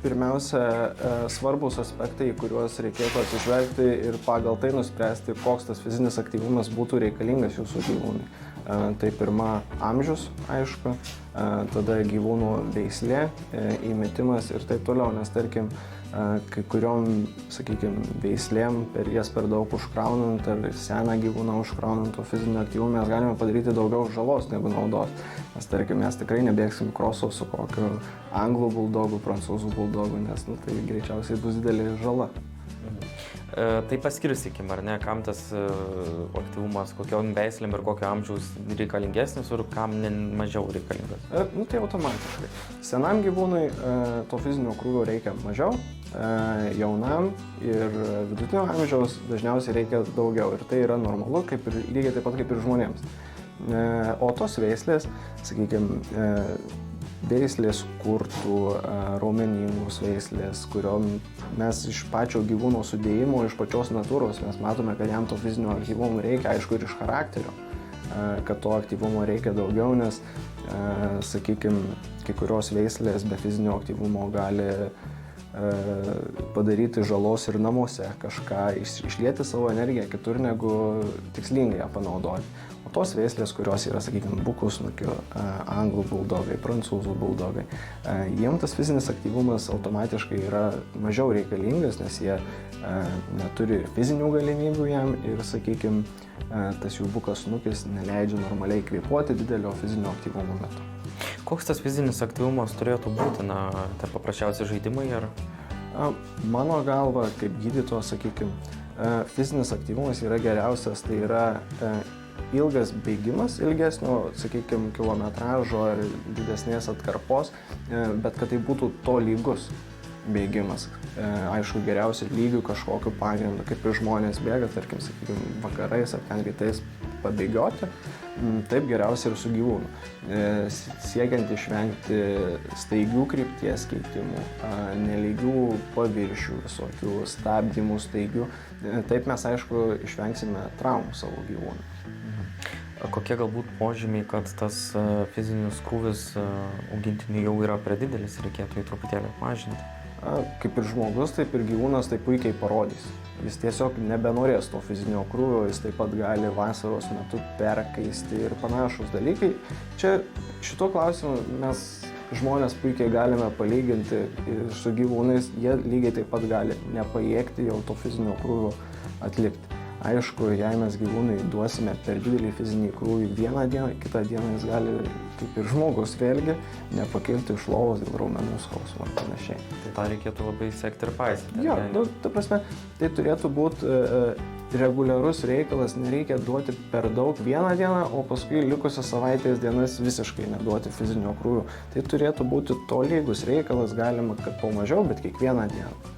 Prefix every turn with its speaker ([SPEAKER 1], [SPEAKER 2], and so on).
[SPEAKER 1] pirmiausia, svarbus aspektai, į kuriuos reikėtų atsižvelgti ir pagal tai nuspręsti, koks tas fizinis aktyvumas būtų reikalingas jūsų gyvūnui. Tai pirma amžius, aišku, tada gyvūnų veislė, įmetimas ir taip toliau, nes tarkim, kai kuriom, sakykime, veislėm jas per daug užkraunant ar seną gyvūną užkraunant to fizinio aktyvumo mes galime padaryti daugiau žalos negu naudos. Nes tarkim, mes tikrai nebėgsim kroso su kokiu anglų buldogu, prancūzų buldogu, nes tai greičiausiai bus didelė žala.
[SPEAKER 2] Tai paskirstykim, ar ne, kam tas aktyvumas, kokiom veislėm ir kokio amžiaus reikalingesnis ir kam mažiau reikalingas?
[SPEAKER 1] Tai automatiškai. Senam gyvūnui to fizinio krūvio reikia mažiau, jaunam ir vidutinio amžiaus dažniausiai reikia daugiau ir tai yra normalu, lygiai taip pat kaip ir žmonėms. O tos veislės, sakykime, veislės kurtų, raumeningos veislės, kuriom mes iš pačio gyvūno sudėjimo, iš pačios natūros, mes matome, kad jam to fizinio aktyvumo reikia, aišku, ir iš charakterio, kad to aktyvumo reikia daugiau, nes, sakykime, kai kurios veislės be fizinio aktyvumo gali padaryti žalos ir namuose, kažką išlieti savo energiją kitur, negu tikslingai ją panaudoti. O tos veislės, kurios yra, sakykime, bukusnukių, anglų buldogai, prancūzų buldogai, jiems tas fizinis aktyvumas automatiškai yra mažiau reikalingas, nes jie neturi fizinių galimybių jam ir, sakykime, tas jų bukusnukis neleidžia normaliai kvėpuoti didelio fizinio aktyvumo metu.
[SPEAKER 2] Koks tas fizinis aktyvumas turėtų būti? Tai paprasčiausi žaidimai ar?
[SPEAKER 1] Mano galva, kaip gydytojo, sakykime, fizinis aktyvumas yra geriausias, tai yra ilgas bėgimas, ilgesnio, sakykime, kilometražo ar didesnės atkarpos, bet kad tai būtų tolygus bėgimas. Aišku, geriausia lygių kažkokiu pagrindu, kaip ir žmonės bėga, tarkim, sakykime, vakarais ar ten rytais pabėgioti, taip geriausia ir su gyvūnu. Siekiant išvengti staigių krypties keitimų, nelygių paviršių, visokių stabdymų staigių, taip mes, aišku, išvengsime traumų savo gyvūnų.
[SPEAKER 2] Kokie galbūt požymiai, kad tas fizinis krūvis augintiniui jau yra per didelis, reikėtų jį truputėlį mažinti?
[SPEAKER 1] Kaip ir žmogus, taip ir gyvūnas tai puikiai parodys. Jis tiesiog nebenorės to fizinio krūvio, jis taip pat gali vasaros metu perkaisti ir panašus dalykai. Čia šituo klausimu mes žmonės puikiai galime palyginti su gyvūnais, jie lygiai taip pat gali nepajėgti jau to fizinio krūvio atlikti. Aišku, jei mes gyvūnui duosime per didelį fizinį krūvį vieną dieną, kitą dieną jis gali, kaip ir žmogus vėlgi, nepakilti iš lovos dėl raumenų skausmo ir panašiai.
[SPEAKER 2] Tai tą reikėtų labai sekti ir paisyti.
[SPEAKER 1] Jo, ta prasme, tai turėtų būti reguliarus reikalas, nereikia duoti per daug vieną dieną, o paskui likusias savaitės dienas visiškai neduoti fizinio krūvio. Tai turėtų būti tolygus reikalas, galima, kad po mažiau, bet kiekvieną dieną.